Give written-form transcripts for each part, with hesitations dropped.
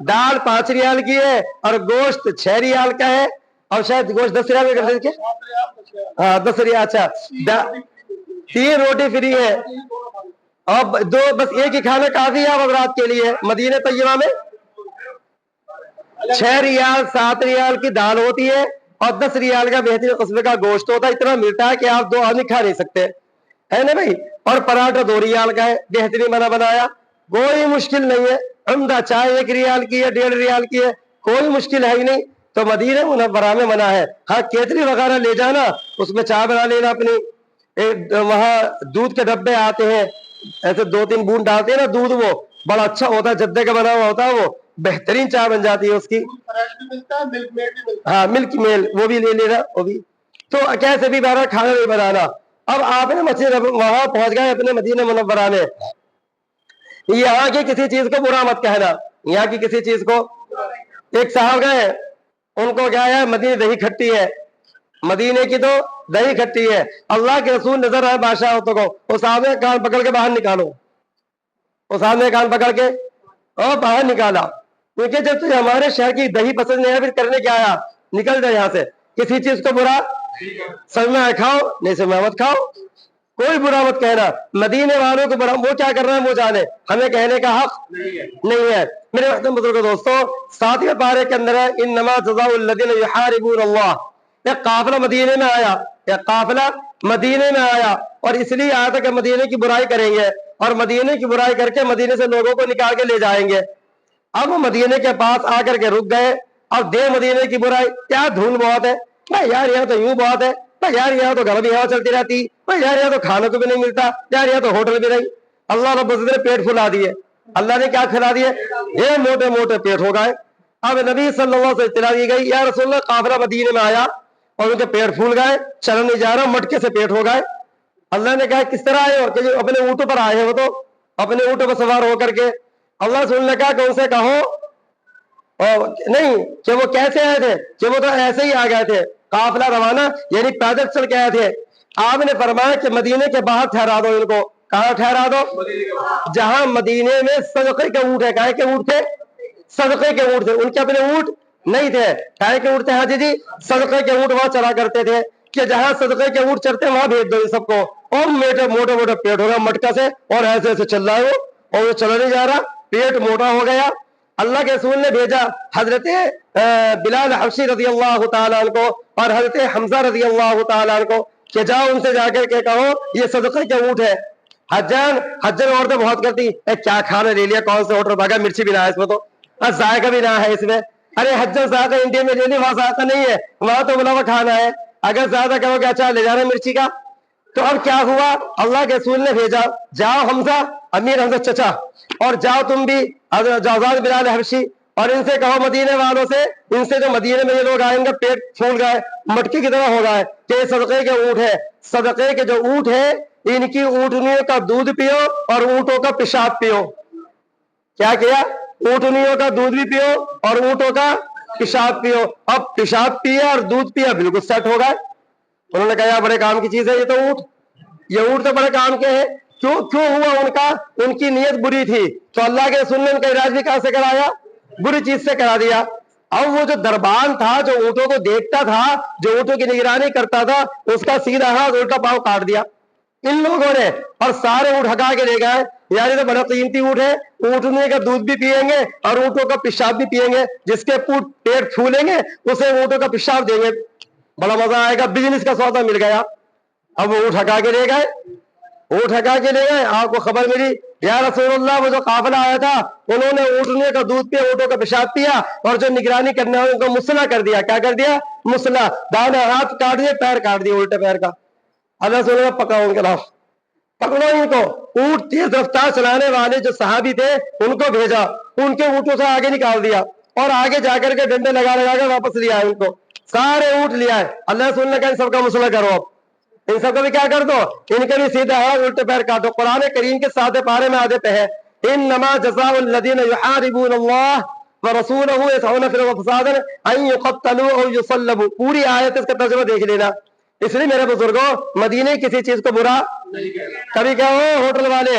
دال 5 ریال کی ہے اور گوشت 6 ریال کا ہے, اور شاید گوشت 10 ریال کا کرتے کیا؟ ہاں 10 ریال. اچھا 3 روٹی فری ہے, اور دو بس ایک ہی کھانا کافی ہے حضرات کے لیے. مدینہ طیبہ میں 6 ریال 7 ریال کی دال ہوتی ہے اور 10 ریال کا بہترین قسم کا گوشت ہوتا ہے. اتنا ملتا ہے کہ آپ 2 آدمی کھا نہیں سکتے, ہے نا بھائی. اور پراٹھا 2 ریال کا ہے, بہترین بنا بنایا, کوئی مشکل نہیں ہے. عمدہ چائے 1 ریال کی ہے, 1.5 ریال کی ہے, کوئی مشکل ہے ہی نہیں. تو مدینہ منورہ میں منع ہے. ہاں کیتلی وغیرہ لے جانا, اس میں چائے بنا لینا اپنی. وہاں دودھ کے ڈبے آتے ہیں, ایسے 2-3 بوند ڈالتے ہیں نا دودھ, وہ بڑا اچھا ہوتا ہے, جدے کا بنا ہوا ہوتا ہے, وہ بہترین چائے بن جاتی ہے اس کی. ہاں ملک میل وہ بھی لے لینا, وہ بھی. تو کیسے بھی بہرحال کھانا نہیں بنانا. اب آپ نے مسجد وہاں پہنچ گئے اپنے مدینہ منورہ میں, یہاں کی کسی چیز کو برا مت کہنا, یہاں کی کسی چیز کو. ایک صاحب گئے, ان کو کیا ہے مدینہ دہی کھٹی ہے, مدینے کی تو دہی کھٹی ہے. اللہ کے رسول نظر آئے بادشاہ ہوتوں کو, وہ صاحب نے کان پکڑ کے باہر نکالو, وہ صاحب نے کان پکڑ کے اور باہر نکالا, کیونکہ جب تجھے ہمارے شہر کی دہی پسند نہیں ہے پھر کرنے کیا آیا, نکل جائے یہاں سے. کسی چیز کو برا سمجھ میں آئے کھاؤ, نہیں سمجھ میں مت کھاؤ, کوئی برا مت کہنا. مدینے والوں کو برا, وہ کیا کر رہے ہیں وہ جانے, ہمیں کہنے کا حق نہیں ہے. میرے محترم بزرگوں دوستو, 7ویں پارے کے اندر ہے انما جزاء الذین یحاربون اللہ. ایک قافلہ مدینے میں آیا, ایک قافلہ مدینے میں آیا, اور اس لیے آیا تھا کہ مدینے کی برائی کریں گے, اور مدینے کی برائی کر کے مدینے سے لوگوں کو نکال کے لے جائیں گے. اب وہ مدینے کے پاس آ کر کے رک گئے, اب دے مدینے کی برائی, کیا دھول بہت ہے بھائی یار, یہاں تو یوں بہت ہے بھائی یار, یہاں تو گھر بھی ہوا چلتی رہتی بھائی یار, یہاں تو کھانے کو بھی نہیں ملتا یار, یہاں تو ہوٹل بھی نہیں. اللہ رب العزت نے پیٹ پھلا دیے, اللہ نے کیا کھلا دیے, یہ موٹے موٹے پیٹ ہو گئے. اب نبی صلی اللہ علیہ وسلم سے اطلاع دی گئی, یا رسول اللہ قافلہ مدینے میں آیا اور ان کے پیٹ پھول گئے, چلن نہیں جا رہا, مٹکے سے پیٹ ہو گئے. اللہ نے کہا کس طرح آئے ہو, کہ جو اپنے اونٹوں پر آئے ہیں, وہ تو اپنے اونٹوں پر سوار ہو کر کے. اللہ رسول نے کہا کہ ان سے کہو نہیں کہ وہ کیسے آئے تھے, کہ وہ تو ایسے ہی آ گئے تھے, قافلہ روانہ یعنی پیدل چل کے آئے تھے. آپ نے فرمایا کہ مدینے کے باہر ٹھہرا دو ان کو. کہاں ٹھہرا دو؟ جہاں مدینے میں صدقے کے اونٹ ہے. کہے کے اونٹ تھے, صدقے کے اونٹ تھے, ان کے اپنے اونٹ نہیں تھے. کہے کے اونٹ تھے, ہاں جی صدقے کے اونٹ وہاں چلا کرتے تھے, کہ جہاں صدقے کے اونٹ چلتے وہاں بھیج دو ان سب کو. اور موٹے موٹے پیٹ ہو گیا مٹکا سے, اور ایسے ایسے چل رہا ہے وہ, اور وہ چلا نہیں جا رہا, پیٹ موٹا ہو گیا. اللہ کے رسول نے بھیجا حضرت بلال حبشی رضی اللہ تعالیٰ عنہ کو اور حضرت حمزہ رضی اللہ تعالیٰ عنہ کو, کہ جاؤ ان سے جا کر کے کہو یہ صدقے کے اونٹ ہے. حجن عورتیں بہت کرتی, کیا کھانا لے لیا, کون سے ہوٹل بھاگا, مرچی بھی نہ ہے اس میں, تو ذائقہ بھی نہ ہے اس میں. ارے حجن ذائقہ انڈیا میں لے لی, وہاں ذائقہ نہیں ہے, وہاں تو بلا ہوا کھانا ہے. اگر زیادہ کہو کہ اچھا لے جانا مرچی کا, تو اب کیا ہوا, اللہ کے رسول نے بھیجا, جاؤ حمزہ, امیر حمزہ چچا, اور جاؤ تم بھی جوزان بلال حبشی, اور ان سے کہو مدینے والوں سے, ان سے جو مدینے میں یہ لوگ آئیں گے پیٹ پھول گئے مٹکی کی طرح ہو گئے, کہ یہ صدقے کے اونٹ ہے. صدقے کے جو اونٹ ہے ان کی اونٹنیوں کا دودھ پیو اور اونٹوں کا پیشاب پیو. کیا کیا, اونٹنیوں کا دودھ بھی پیو اور اونٹوں کا پیشاب پیو. اب پیشاب پیا اور دودھ پیا, بالکل سیٹ ہو گئے. انہوں نے کہا یار بڑے کام کی چیز ہے یہ تو اونٹ, یہ اونٹ تو بڑے کام کے ہیں. کیوں ہوا ان کا, ان کی نیت بری تھی, تو اللہ کے رسول نے ان کا علاج بھی کہاں سے کرایا, بری چیز سے کرا دیا. اب وہ جو دربان تھا, جو اونٹوں کو دیکھتا تھا, جو اونٹوں کی نگرانی کرتا تھا, اس کا سیدھا ہاتھ الٹا پاؤں کاٹ دیا ان لوگوں نے, اور سارے اونٹ ہٹا کے لے گئے. یار یہ تو بڑا قیمتی اونٹ ہے, اونٹنے کا دودھ بھی پیئیں گے اور اونٹوں کا پیشاب بھی پیئیں گے, جس کے پیٹ پھولیں گے اسے اونٹوں کا پیشاب دیں گے, بڑا مزہ آئے گا, بزنس کا سودا مل گیا. اب وہ اونٹ ہٹا کے لے گئے, اونٹ ہٹا کے لے گئے. آپ کو خبر ملی, یا رسول اللہ وہ جو قافلہ آیا تھا انہوں نے اونٹنے کا دودھ پیا, اونٹوں کا پیشاب پیا, اور جو نگرانی کرنے والے ان کو مسلح کر دیا. کیا کر دیا, مسلح, دائیں ہاتھ کاٹ دیے, پیر کاٹ دیے الٹے پیر کا. اللہ رسول نے پکڑو ان کے نام, پکڑو ان کو. اونٹ تیز رفتار چلانے والے جو صحابی تھے ان کو بھیجا, ان کے اونٹوں سے آگے نکال دیا, اور آگے جا کر کے ڈنڈے لگا کے واپس لیا ان کو. سارے اونٹ لیا ہے. اللہ رسول نے کہا ان سب کا مسلح کرو, ان سب کا بھی کیا کر دو, ان کے بھی سیدھا ہاتھ الٹے پیر کاٹ دو. قرآن کریم کے 7 پارے میں آدھے پہ ہے, انما جزاء الذین یحاربون اللہ ورسولہ یسعون فی الارض فسادا ان یقتلوا او یصلبوا. پوری آیت اس کا ترجمہ دیکھ لینا. اس لیے میرے بزرگوں, مدینے کسی چیز کو برا کبھی کہو ہوٹل والے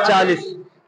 40।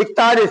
41,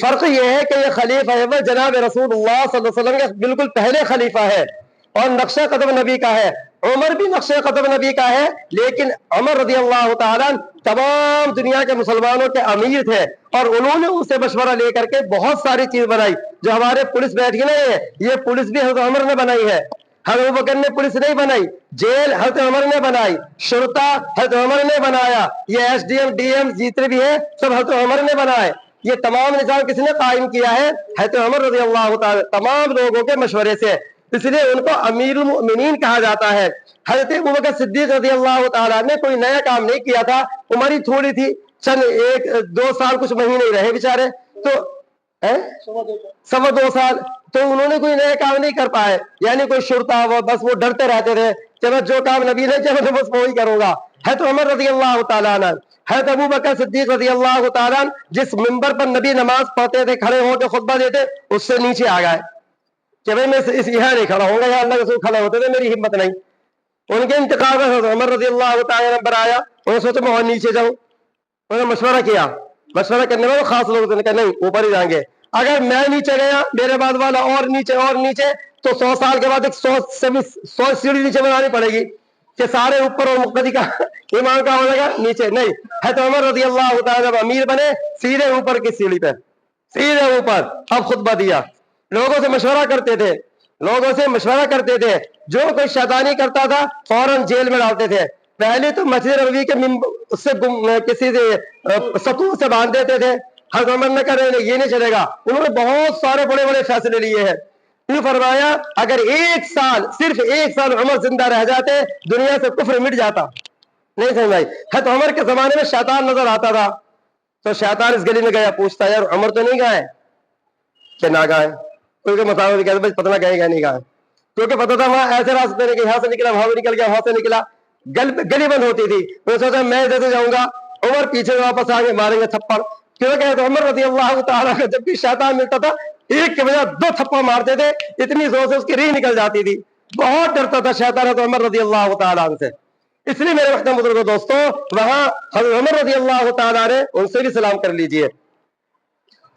فرق یہ ہے کہ یہ خلیفہ اول جناب رسول اللہ صلی اللہ علیہ وسلم کے بالکل پہلے خلیفہ ہے اور نقشہ قدم نبی کا ہے. عمر بھی نقشہ قدم نبی کا ہے، لیکن عمر رضی اللہ تعالیٰ تمام دنیا کے مسلمانوں کے امیر تھے اور انہوں نے ان سے مشورہ لے کر کے بہت ساری چیز بنائی. جو ہمارے پولیس بیٹھی نہیں ہے، یہ پولیس بھی حضرت عمر نے بنائی ہے. حضرت ابوبکر نے پولیس نہیں بنائی، جیل حضرت عمر نے بنائی، شرطا حضرت عمر نے بنایا، یہ S D M D M جتنے بھی ہیں سب حضرت عمر نے بنائے. یہ تمام نظام کس نے قائم کیا ہے؟ حضرت عمر رضی اللہ تعالی تمام لوگوں کے مشورے سے، اس لیے ان کو امیر المؤمنین کہا جاتا ہے. حضرت ابوبکر صدیق رضی اللہ تعالیٰ نے کوئی نیا کام نہیں کیا تھا، عمر ہی تھوڑی تھی، چند 1-2 سال کچھ مہینے ہی رہے بیچارے، تو 2.25 سال، تو انہوں نے کوئی نیا کام نہیں کر پائے. یعنی کوئی شرطا بس وہ ڈرتے رہتے تھے کہ میں جو کام نبی نے کیا میں بس وہی کروں گا. حضرت عمر رضی اللہ تعالیٰ عنہ، حضرت ابوبکر صدیق رضی اللہ تعالیٰ عنہ جس منبر پر نبی نماز پڑھتے تھے، کھڑے ہو کے خطبہ دیتے، اس سے نیچے آ گئے کہ بھائی میں یہاں نہیں کھڑا ہوں گا، یہاں اللہ کے رسول کھڑے ہوتے تھے، میری ہمت نہیں. ان کے انتقال میں حضرت عمر رضی اللہ تعالیٰ عنہ پر آیا، انہوں نے سوچا میں وہاں نیچے جاؤں. انہوں نے مشورہ کیا، مشورہ کرنے میں وہ خاص لوگ نے کہا نہیں اوپر ہی جائیں گے. اگر میں نیچے گیا، میرے بعد والا اور نیچے تو 100 سال کے بعد 100 سیڑھی نیچے بنانی پڑے گی کہ سارے اوپر اور مقتدی کا امام کا ہو جائے گا نیچے. نہیں، حضرت عمر رضی اللہ تعالیٰ جب امیر بنے، سیدھے اوپر کی سیڑھی پہ، سیدھے اوپر اب خطبہ دیا. لوگوں سے مشورہ کرتے تھے، جو کوئی شیطانی کرتا تھا فوراً جیل میں ڈالتے تھے. پہلے تو مسجد نبوی کے کسی ستون سے باندھ دیتے تھے. حضرت عمر نے کہا نہیں یہ نہیں چلے گا. انہوں نے بہت سارے بڑے بڑے فیصلے لیے ہیں. یہ فرمایا اگر صرف ایک سال عمر زندہ رہ جاتے دنیا سے کفر مٹ جاتا. نہیں سمجھ. حضرت عمر کے زمانے میں شیطان نظر آتا تھا تو شیطان اس گلی میں گیا، پوچھتا یار عمر تو نہیں گئے کہ نہ گئے. کوئی کے مطابق کہتے پتہ نہ گئے گا نہیں گئے، کیونکہ پتہ تھا وہاں ایسے راستے میں کہ یہاں سے نکلا وہاں سے نکل گیا، وہاں سے نکلا. گلی بند ہوتی تھی. میں سوچا میں جیسے جاؤں گا، عمر پیچھے واپس آگے ماریں گے تھپڑ. کیونکہ عمر رضی اللہ تعالیٰ کا جب بھی شیطان ملتا تھا ایک کے بجائے 2 تھپڑ مارتے تھے، اتنی زور سے اس کی ریح نکل جاتی تھی. بہت ڈرتا تھا شیطان حضرت عمر رضی اللہ تعالیٰ عنہ سے. اس لیے میرے وقت بزرگوں دوستوں، وہاں حضرت عمر رضی اللہ تعالیٰ نے ان سے بھی سلام کر لیجئے.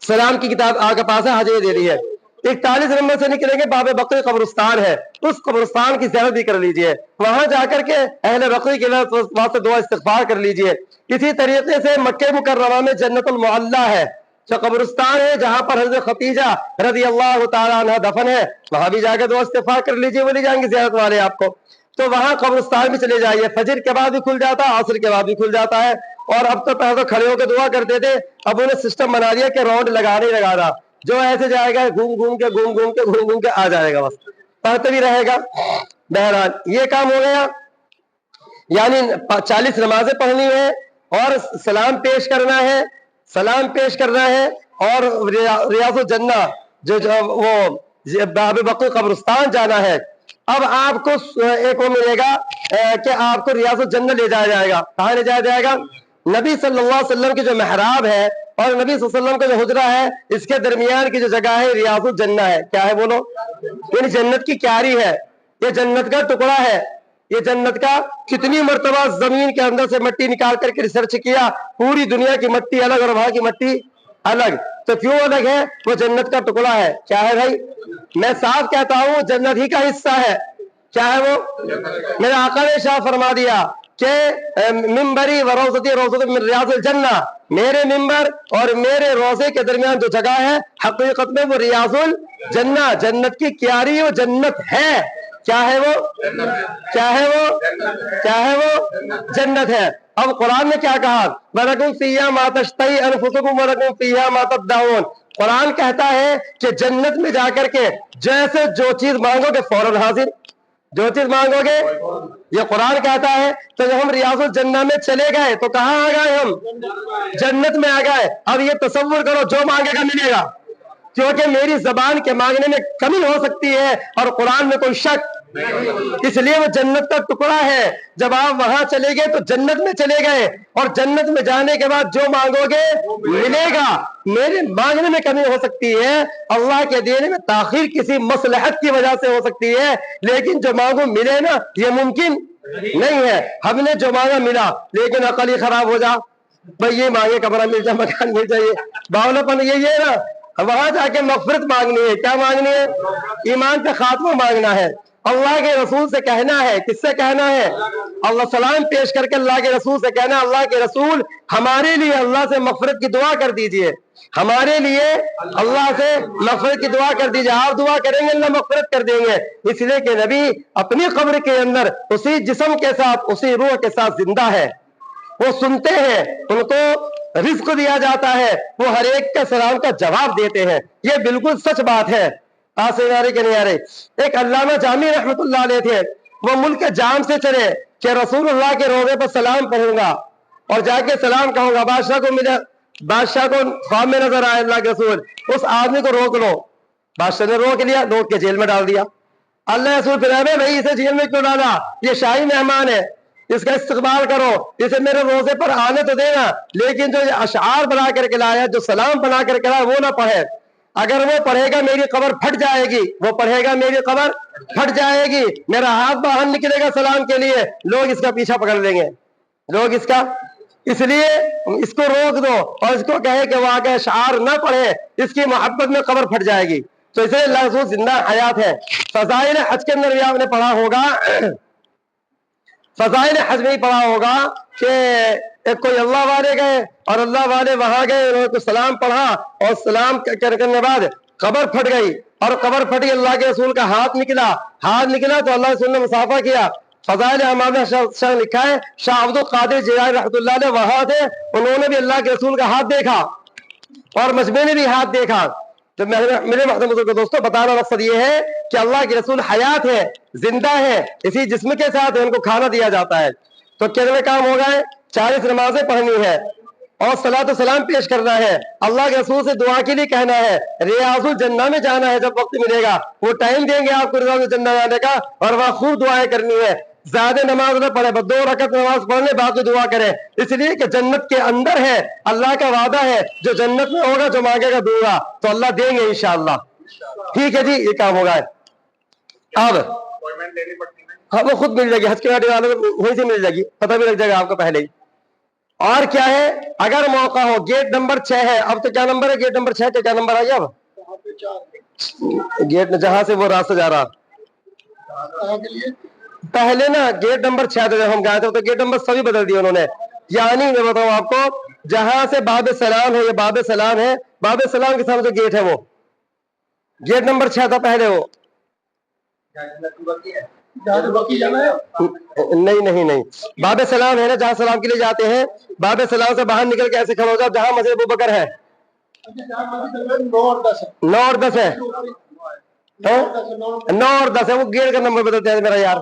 سلام کی کتاب آپ کے پاس ہے، حاضری دے دی ہے. 41 نمبر سے نکلیں گے، باب بقی قبرستان ہے، اس قبرستان کی زیارت بھی کر لیجئے. وہاں جا کر کے اہل بقی کے واسطے دعا استغفار کر لیجئے. اسی طریقے سے مکہ مکرمہ میں جنت المعلا ہے، جو قبرستان ہے جہاں پر حضرت خدیجہ رضی اللہ تعالیٰ عنہ دفن ہے، وہاں بھی جا کے دعا استغفار کر لیجئے. وہ لے جائیں گے زیارت والے آپ کو. تو وہاں قبرستان میں چلے جائیے. فجر کے بعد بھی کھل جاتا ہے، عصر کے بعد بھی کھل جاتا ہے. اور اب تو پہلے کھڑے ہو کے دعا کرتے تھے، اب انہیں سسٹم بنا دیا کہ راؤنڈ لگا رہا، جو ایسے جائے گا گھوم گھوم کے آ جائے گا، بس پڑھتے بھی رہے گا. بہرحال یہ کام ہو گیا. یعنی 40 نمازیں پڑھنی ہے اور سلام پیش کرنا ہے اور ریاض الجنہ جو وہ باب بقی قبرستان جانا ہے. اب آپ کو ایک وہ ملے گا کہ آپ کو ریاض الجنہ لے جایا جائے گا. کہاں لے جایا جائے گا؟ نبی صلی اللہ علیہ وسلم کی جو محراب ہے اور نبی صلی اللہ علیہ وسلم کا جو حجرہ ہے، اس کے درمیان کی جو جگہ ہے ریاض الجنہ ہے. کیا ہے بولو؟ یعنی جنت کی کیاری ہے، یہ جنت کا ٹکڑا ہے. یہ جنت کا کتنی مرتبہ زمین کے اندر سے مٹی نکال کر کے ریسرچ کیا، پوری دنیا کی مٹی الگ اور وہاں کی مٹی الگ. تو کیوں الگ ہے؟ وہ جنت کا ٹکڑا ہے. کیا ہے بھائی؟ میں صاف کہتا ہوں جنت ہی کا حصہ ہے. کیا ہے وہ؟ میرے آقا نے ارشاد فرما دیا کہ ممبری و روضتی روضۃ من ریاض الجنہ، میرے ممبر اور میرے روضے کے درمیان جو جگہ ہے حقیقت میں وہ ریاض الجنہ، جنت کی کیاری وہ جنت ہے. کیا ہے وہ؟ جنت ہے. اب قرآن نے کیا کہا؟ وَلَكُمْ فِيهَا مَا تَشْتَهِي أَنفُسُكُمْ وَلَكُمْ فِيهَا مَا تَدَّعُونَ. قرآن کہتا ہے کہ جنت میں جا کر کے جیسے جو چیز مانگو گے فوراً حاضر، جو چیز مانگو گے. یہ قرآن کہتا ہے. تو جب ہم ریاض الجنہ میں چلے گئے تو کہاں آ گئے؟ ہم جنت میں آ گئے. اب یہ تصور کرو جو مانگے گا ملے گا، کیونکہ میری زبان کے مانگنے میں کمی ہو سکتی ہے اور قرآن میں کوئی شک، اس لیے وہ جنت کا ٹکڑا ہے. جب آپ وہاں چلے گئے تو جنت میں چلے گئے، اور جنت میں جانے کے بعد جو مانگو گے ملے گا. میرے مانگنے میں کمی ہو سکتی ہے، اللہ کے دینے میں تاخیر کسی مصلحت کی وجہ سے ہو سکتی ہے، لیکن جو مانگو ملے نا، یہ ممکن نہیں ہے. ہم نے جو مانگا ملا، لیکن عقل ہی خراب ہو جا بھائی یہ مانگے کمرہ مل جائے, مکان مل جائے, باولاپن یہی ہے نا. وہاں جا کے مغفرت مانگنی ہے. کیا مانگنی ہے؟ ایمان کا خاتمہ مانگنا ہے. اللہ کے رسول سے کہنا ہے. کس سے کہنا ہے؟ اللہ سلام پیش کر کے اللہ کے رسول سے کہنا ہے, اللہ کے رسول ہمارے لیے اللہ سے مغفرت کی دعا کر دیجئے, ہمارے لیے اللہ سے مغفرت کی دعا کر دیجئے. آپ دعا کریں گے اللہ مغفرت کر دیں گے, اس لیے کہ نبی اپنی قبر کے اندر اسی جسم کے ساتھ اسی روح کے ساتھ زندہ ہے. وہ سنتے ہیں, ان کو رزق دیا جاتا ہے, وہ ہر ایک کے سلام کا جواب دیتے ہیں. یہ بالکل سچ بات ہے. آسے آ رہے کہ نہیں آ رہے؟ ایک علامہ جامی رحمت اللہ علیہ تھے, وہ ملک جام سے چلے کہ رسول اللہ کے روضے پر سلام پڑھوں گا اور جا کے سلام کہوں گا. بادشاہ کو ملا, بادشاہ کو خواب میں نظر آئے اللہ کے رسول, اس آدمی کو روک لو. بادشاہ نے روک لیا, روک کے جیل میں ڈال دیا. اللہ رسول پھر بھائی اسے جیل میں کیوں ڈالا؟ یہ شاہی مہمان ہے, اس کا استقبال کرو, اسے میرے روزے پر آنے تو دینا, لیکن جو اشعار بنا کر کے لایا, جو سلام بنا کر کے لایا, وہ نہ پڑھے. اگر وہ پڑھے گا میری قبر پھٹ جائے گی, وہ پڑھے گا میری قبر پھٹ جائے گی, میرا ہاتھ باہر نکلے گا سلام کے لیے, لوگ اس کا پیچھا پکڑ لیں گے, لوگ اس کا. اس لیے اس کو روک دو اور اس کو کہے کہ وہ آگے اشعار نہ پڑھے, اس کی محبت میں قبر پھٹ جائے گی. تو اس لیے اللہ رسول زندہ حیات ہے. فضائل حج کے اندر بھی آپ نے پڑھا ہوگا, فضائل حج میں ہی پڑھا ہوگا کہ ایک کوئی اللہ والے گئے اور اللہ والے وہاں گئے, انہوں نے سلام پڑھا اور سلام کرنے بعد قبر پھٹ گئی, اور قبر پھٹی, اللہ کے رسول کا ہاتھ نکلا, ہاتھ نکلا تو اللہ رسول نے مصافحہ کیا. فضائل اعمال میں شاہ لکھا ہے, شاہ عبد القادر جیلانی رحمۃ اللہ علیہ وہاں تھے, انہوں نے بھی اللہ کے رسول کا ہاتھ دیکھا اور مجمع نے بھی ہاتھ دیکھا. تو میرے محترم بزرگ دوستوں, بتانا مقصد یہ ہے کہ اللہ کے رسول حیات ہے, زندہ ہے, اسی جسم کے ساتھ ان کو کھانا دیا جاتا ہے. تو کتنے کام ہو گئے؟ 40 نمازیں پڑھنی ہے اور صلاۃ و سلام پیش کرنا ہے, اللہ کے رسول سے دعا کے لیے کہنا ہے, ریاض الجنہ میں جانا ہے جب وقت ملے گا, وہ ٹائم دیں گے آپ کو ریاض الجنہ جانے کا, اور وہاں خوب دعائیں کرنی ہے. زیادہ نماز نہ پڑھے, بس 2 رکعت نماز پڑھنے باقی دعا کریں, اس لیے کہ جنت کے اندر ہے, اللہ کا وعدہ ہے, جو جنت میں ہوگا جو مانگے گا دوں گا, تو اللہ دیں گے انشاءاللہ. ٹھیک ہے جی, یہ کام ہوگا. اب ہاں وہ خود مل جائے گی, حج کے واٹے والوں کو وہیں سے مل جائے گی, پتہ بھی لگ جائے گا آپ کو پہلے ہی. اور کیا ہے, اگر موقع ہو, گیٹ نمبر 6 ہے. اب تو کیا نمبر ہے گیٹ نمبر 6 کا؟ کیا نمبر آ گیا اب گیٹ جہاں سے وہ راستہ جا رہا؟ پہلے نا گیٹ نمبر 6 تھا جب ہم گئے تھے, تو گیٹ نمبر سبھی بدل دیا انہوں نے. یعنی میں بتاؤں آپ کو, جہاں سے باب سلام ہے, یہ باب سلام ہے, باب سلام کے سامنے جو گیٹ ہے وہ گیٹ نمبر 6 تھا پہلے. وہ نہیں, باب سلام ہے نا جہاں سلام کے لیے جاتے ہیں, باب سلام سے باہر نکل کے ایسے کھڑا ہو جاؤ جہاں مسجد ابوبکر ہے. 9 اور 10 ہے, 9 اور 10 ہے, وہ گیٹ کا نمبر بدلتے ہیں میرا یار.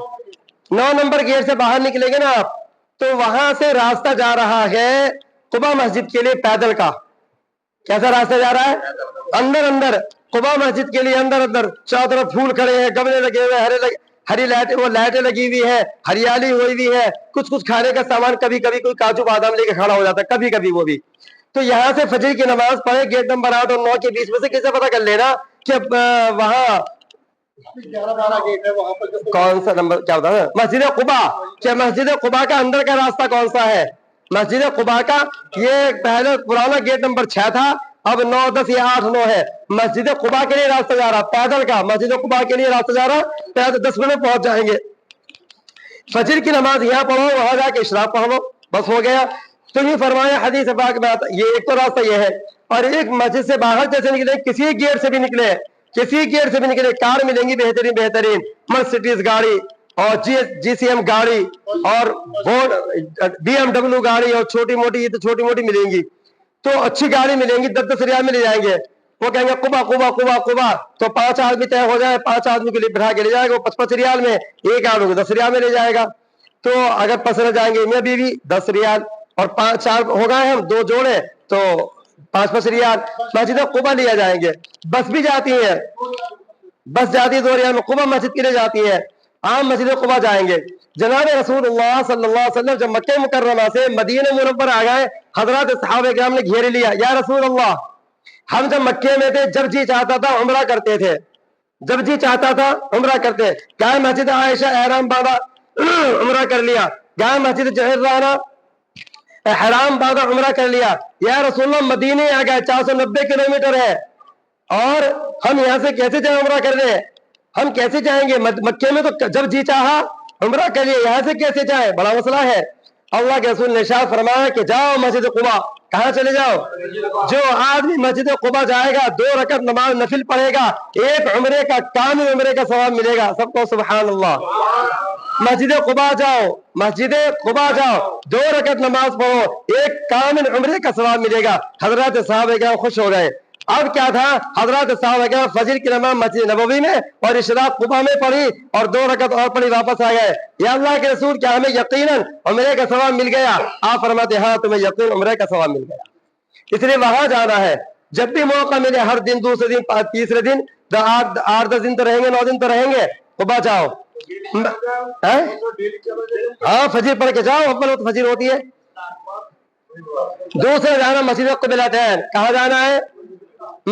9 نمبر گیٹ سے باہر نکلیں گے نا آپ, تو وہاں سے راستہ جا رہا ہے قباء مسجد کے لیے پیدل کا. کیسا راستہ جا رہا ہے؟ اندر قباء مسجد کے لیے اندر. چاروں طرف پھول کھڑے ہیں, گملے لگے ہوئے, ہری لائٹیں لگی ہوئی ہے, ہریالی ہوئی ہوئی ہے, کچھ کھانے کا سامان, کبھی کبھی کوئی کاجو بادام لے کے کھڑا ہو جاتا ہے, کبھی کبھی وہ بھی. تو یہاں سے فجر کی نماز پڑھے, گیٹ نمبر 8 اور 9 کے بیچ میں سے کیسے پتہ کر لینا کہ وہاں کون سا نمبر کیا ہوتا ہے؟ مسجد قباء, کہ مسجد قباء کا اندر کا راستہ کون سا ہے؟ مسجد قباء کا یہ پہلے پرانا گیٹ نمبر 6 تھا, اب 9 10 یا 8 9 ہے. مسجد قباء کے لیے راستہ جا رہا پیدل کا, مسجد قباء کے لیے راستہ جا رہا پیدل, 10 منٹ پہنچ جائیں گے. فجر کی نماز یہاں پڑھو, وہاں جا کے اشراق پڑھ لو, بس ہو گیا. تو یہ فرمایا حدیث پاک میں آتا, یہ ایک تو راستہ یہ ہے. اور ایک مسجد سے باہر جیسے نکلے, کسی گیٹ سے بھی نکلے, کار ملیں گی بہترین مرسیڈیز گاڑی اور جی سی ایم گاڑی اور BMW گاڑی, اور چھوٹی موٹی, یہ تو چھوٹی موٹی ملیں گی, تو اچھی گاڑی ملیں گی, 10 ریال میں لے جائیں گے. وہ کہیں گے قباء, تو 5 آدمی طے ہو جائے, 5 آدمی کے لیے بٹھا کے لے جائے گا, وہ 55 ریال میں, ایک آدمی کو 10 ریال میں لے جائے گا. تو اگر پسند جائیں گے میاں بیوی 10 ریال, اور 4 ہو گئے ہم 2 جوڑے تو 5 ریال. مسجد قباء لیا جائیں گے. بس بھی جاتی ہے, بس جاتی ہے 2 ریال میں, قباء مسجد کے لیے جاتی ہے. عام مسجد قباء جائیں گے. جناب رسول اللہ صلی اللہ علیہ وسلم جب مکہ مکرمہ سے مدینہ منورہ آ گئے, حضرات صحابہ کرام نے گھیرے لیا, یا رسول اللہ, ہم جب مکے میں تھے, جب جی چاہتا تھا عمرہ کرتے تھے, جب جی چاہتا تھا عمرہ کرتے. گئے مسجد عائشہ احرام باندھا, عمرہ کر لیا. گئے مسجد جہرانہ, احرام باندھا عمرہ کر لیا, یا رسول اللہ مدینے آ گئے 490 کلومیٹر ہے اور ہم یہاں سے کیسے جائیں عمرہ کرنے, ہم کیسے جائیں گے؟ مکے میں تو جب جی چاہا عمرہ کر لیا, یہاں سے کیسے جائیں؟ بڑا مسئلہ ہے. اللہ کے رسول نے ارشاد فرمایا کہ جاؤ مسجد قباء. کہاں چلے جاؤ؟ جو آدمی مسجد قباء جائے گا 2 رکعت نماز نفل پڑھے گا, ایک عمرے کا کامل عمرے کا ثواب ملے گا. سب کو سبحان اللہ. مسجد قباء جاؤ, مسجد قباء جاؤ, 2 رکعت نماز پڑھو, ایک کامل عمرے کا ثواب ملے گا. حضرات صحابہ کرام خوش ہو گئے. اب کیا تھا, حضرات صحابہ کرام فجر کی نماز مسجد نبوی میں اور اشراق قباء میں پڑھی اور 2 رکعت اور پڑھی, واپس آ گئے. یا اللہ کے رسول کیا ہمیں یقیناً عمرے کا ثواب مل گیا؟ آپ فرماتے ہاں تمہیں یقین عمرے کا ثواب مل گیا. اس لیے وہاں جانا ہے. جب بھی موقع ملے, ہر دن, دوسرے دن, تیسرے دن, 8-10 دن تو رہیں گے, 9 دن تو رہیں گے, قباء جاؤ. ہاں فجر پڑھ کے جاؤ, اول وقت فجر ہوتی ہے. دوسرے جانا مسجد قبلتین. کہاں جانا ہے؟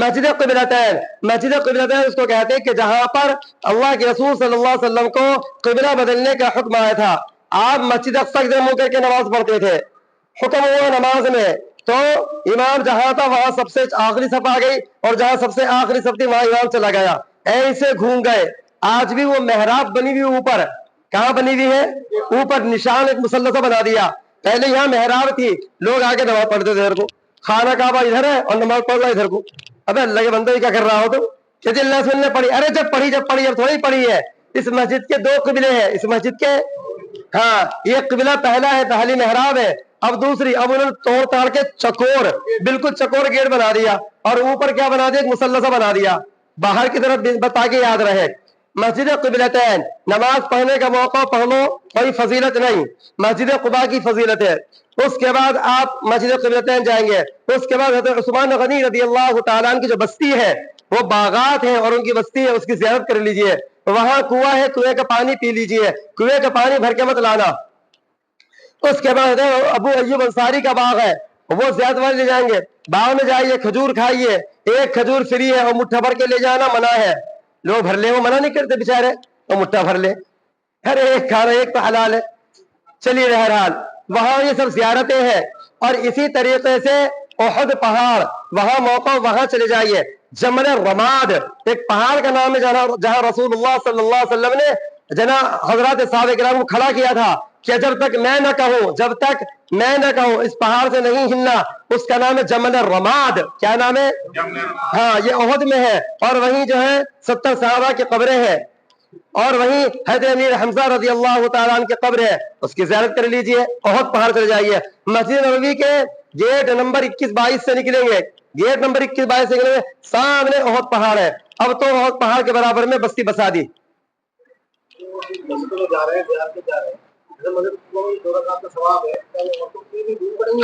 مسجد قبلتین. مسجد قبلتین اس کو کہتے ہیں کہ جہاں پر اللہ کے رسول صلی اللہ علیہ وسلم کو قبلہ بدلنے کا حکم آیا تھا. آپ مسجد اقصی کی طرف منہ کر کے نماز پڑھتے تھے. حکم ہوا نماز میں تو امام جہاں تھا وہاں سب سے آخری صف آ گئی, اور جہاں سب سے آخری صف تھی وہاں امام چلا گیا. ایسے گھوم گئے. آج بھی وہ محراب بنی ہوئی اوپر, کہاں بنی ہوئی ہے؟ اوپر نشان ایک مثلثہ بنا دیا. پہلے یہاں محراب تھی, لوگ آگے نماز پڑھتے تھے ادھر کو. خانہ کعبہ ادھر ہے اور نماز پڑھ رہا ادھر کو. ابے اللہ کے بندے کیا کر رہا ہو تم؟ کہ اللہ سے نے پڑھی. ارے جب پڑھی اب تھوڑی پڑھی ہے. اس مسجد کے 2 قبلے ہیں. اس مسجد کے ہاں یہ قبلہ پہلا ہے, پہلی محراب ہے. اب دوسری, اب انہوں نے توڑ تاڑ کے چکور, بالکل چکور گیٹ بنا دیا, اور اوپر کیا بنا دیا؟ ایک مثلثہ بنا دیا باہر کی طرف, تاکہ یاد رہے. مسجد قبلتین, نماز پڑھنے کا موقع پڑھ لو, کوئی فضیلت نہیں. مسجد قباء کی فضیلت ہے. اس کے بعد آپ مسجد قبلتین جائیں گے. اس کے بعد حضرت عثمان غنی رضی اللہ تعالیٰ عنہ کی جو بستی ہے, وہ باغات ہیں اور ان کی بستی ہے, اس کی زیارت کر لیجئے. وہاں کنواں ہے, کنویں کا پانی پی لیجئے. کنویں کا پانی بھر کے مت لانا. اس کے بعد ابو ایوب انصاری کا باغ ہے, وہ زیارت والے لے جائیں گے. باغ میں جائیے, کھجور کھائیے, ایک کھجور فری ہے, اور مٹھا بھر کے لے جانا منع ہے. لوگ بھر لے, وہ منع نہیں کرتے بیچارے, وہ مٹھا بھر لے. ہر ایک کھانا, ایک تو حلال ہے. چلیے بہرحال وہاں یہ سب زیارتیں ہیں. اور اسی طریقے سے احد پہاڑ, وہاں موقع, وہاں چلے جائیے. جمل رماد ایک پہاڑ کا نام ہے جہاں رسول اللہ صلی اللہ علیہ وسلم نے حضرات صحابہ کرام کو کھڑا کیا تھا کہ جب تک میں نہ کہوں اس پہاڑ سے نہیں ہلنا. اس کا نام ہے جمل رماد. کیا نام ہے؟ ہاں یہ احد میں ہے. اور وہیں جو ہے 70 صحابہ کی قبریں ہیں, اور وہیں حضرت امیر حمزہ رضی اللہ تعالیٰ عنہ کی قبر ہے, اس کی زیارت کر لیجئے. احد پہاڑ چلے جائیے. مسجد نبوی کے گیٹ نمبر 21-22 سے نکلیں گے, گیٹ نمبر 21-22 سے نکلیں گے, سامنے احد پہاڑ ہے. اب تو احد پہاڑ کے برابر میں بستی بسا دی.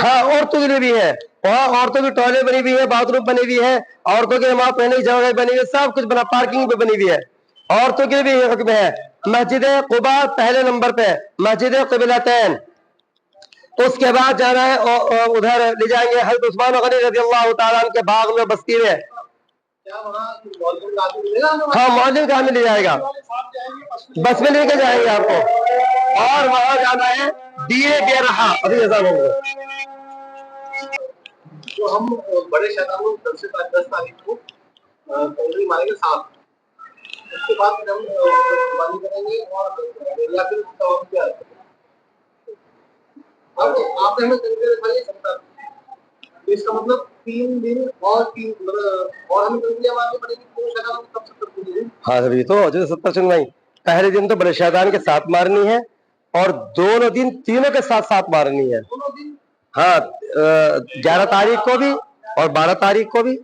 ہاں عورتوں کے لیے بھی ہے, وہاں عورتوں کی ٹوائلٹ بنی ہوئی ہے, باتھ روم بنی ہوئی ہے, عورتوں کے نماز پڑھنے کی جگہ بنی ہوئی ہے, سب کچھ بنا, پارکنگ بھی بنی ہوئی ہے, عورتوں کے لیے بھی حکم ہے. مسجد قباء پہلے نمبر پہ, مسجد قبلتین. اس کے بعد جانا ہے ادھر لے جائیں گے حضرت عثمان غنی رضی اللہ تعالیٰ عنہ کے باغ میں, بستی میں. ہاں معلم کا ہمیں لے جائے گا, بس میں لے کے جائیں گے آپ کو. اور وہاں جانا ہے دیے بے رہا. ابھی ایسا ہو گیا تو ہم بڑے شیطانوں 10 تاریخ کو ماریں گے 7. اس کے بعد ہم قربانی کریں گے, اور یا پھر آپ نے ہمیں تنظیم دکھائی 70. اس کا مطلب 3 دن اور 3 اور ہمیں تنظیم آگے پڑے گی تو شیطانوں کو کب 70 دن. ہاں سر, یہ تو جو 70 چن نہیں, پہلے دن تو بڑے شیطان کے ساتھ مارنی ہے, اور دونوں دن تینوں کے ساتھ مارنی ہے. ہاں 11 تاریخ کو بھی اور 12 تاریخ کو بھی.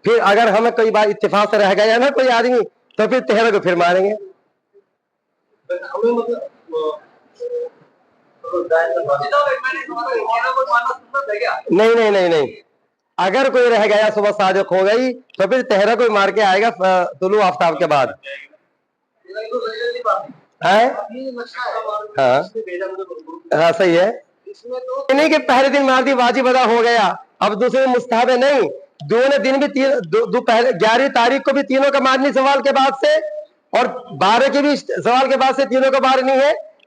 پھر اگر ہمیں کوئی بات اتفاق سے رہ گیا نا کوئی آدمی, تو پھر 13 کو پھر ماریں گے. نہیں, اگر کوئی رہ گیا صبح صادق ہو گئی تو پھر 13 کو مار کے آئے گا طلوع آفتاب کے بعد. ہاں صحیح ہے, نہیں کہ پہلے دن مار دی واجب ادا ہو گیا, اب دوسرے مستحب ہے نہیں. دونوں دن بھی 11 تاریخ کو بھی تینوں کا مارنی زوال کے بعد سے, اور 12 کے بھی زوال کے بعد سے تینوں کا مارنی ہے.